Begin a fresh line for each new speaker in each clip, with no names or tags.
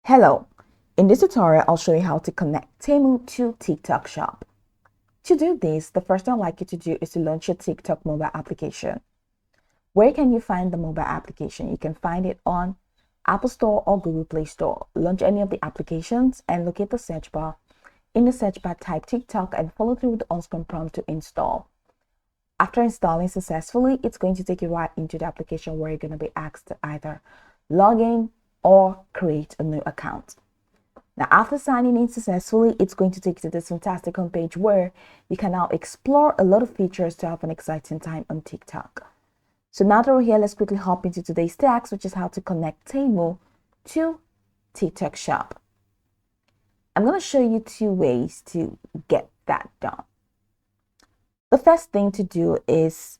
Hello, in this tutorial I'll show you how to connect Temu to TikTok Shop. To do this, the first thing I'd like you to do is to launch your TikTok mobile application. Where can you find the mobile application? You can find it on Apple Store or Google Play Store. Launch any of the applications and locate the search bar. In the search bar, type TikTok and follow through with the on-screen prompt to install. After installing successfully, it's going to take you right into the application where you're going to be asked to either log in or create a new account. Now, after signing in successfully, it's going to take you to this fantastic homepage where you can now explore a lot of features to have an exciting time on TikTok. So now that we're here, let's quickly hop into today's task, which is how to connect Temu to TikTok Shop. I'm going to show you two ways to get that done. The first thing to do is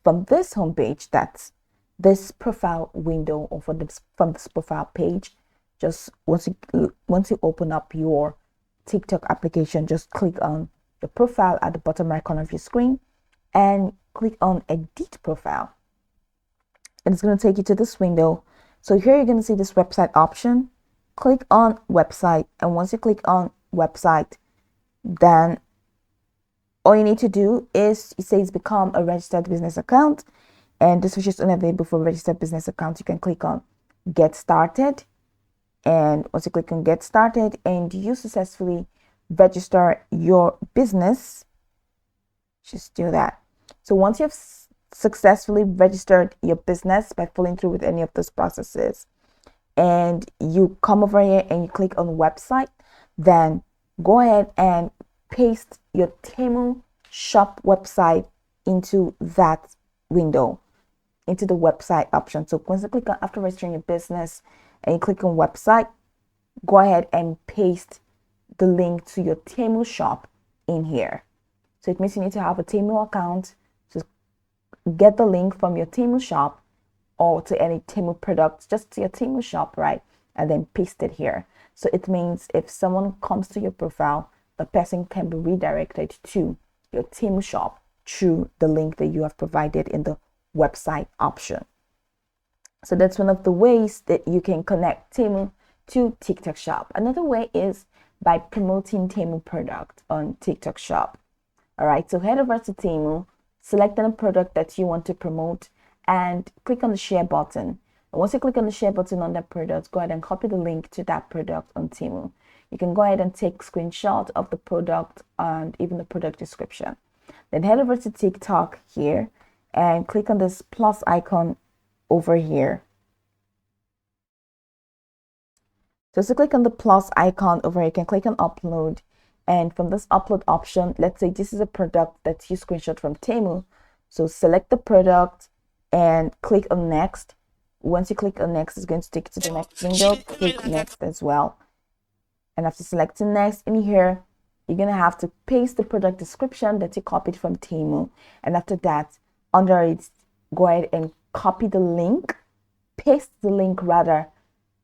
from this homepage, that's this profile window, or from this profile page, just once you open up your TikTok application, just click on the profile at the bottom right corner of your screen and click on edit profile, and it's going to take you to this window. So here you're going to see this website option. Click on website, and once you click on website, then all you need to do is, it says become a registered business account, and this feature is only available for registered business accounts. You can click on get started, and once you click on get started and you successfully register your business, just do that. So once you've successfully registered your business by following through with any of those processes, and you come over here and you click on website, then go ahead and paste your Temu shop website into that window, into the website option. So once you click on, after registering your business and you click on website, go ahead and paste the link to your Temu shop in here. So it means you need to have a Temu account to get the link from your Temu shop or to any Temu products, just to your Temu shop, right? And then paste it here. So it means if someone comes to your profile, the person can be redirected to your Temu shop through the link that you have provided in the website option. So that's one of the ways that you can connect Temu to TikTok Shop. Another way is by promoting Temu product on TikTok Shop. All right, so head over to Temu, select the product that you want to promote, and click on the share button. And once you click on the share button on that product, go ahead and copy the link to that product on Temu. You can go ahead and take screenshot of the product and even the product description. Then head over to TikTok here and click on this plus icon over here. So click on the plus icon over here, you can click on upload, and from this upload option, let's say this is a product that you screenshot from Temu. So select the product and click on next. Once you click on next, it's going to take you to the next window. Click next as well. And after selecting next, in here, you're going to have to paste the product description that you copied from Temu. And after that, under it, go ahead and copy the link, paste the link rather,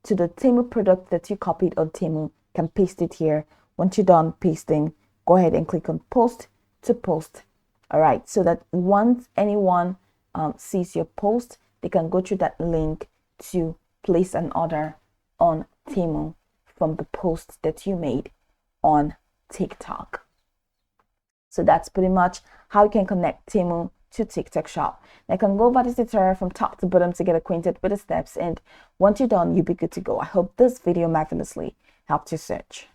to the Temu product that you copied on Temu. You can paste it here. Once you're done pasting, go ahead and click on post to post. All right, so that once anyone sees your post, they can go through that link to place an order on Temu from the post that you made on TikTok. So that's pretty much how you can connect Temu to TikTok Shop. Now you can go over this tutorial from top to bottom to get acquainted with the steps, and once you're done, you'll be good to go. I hope this video marvelously helped your search.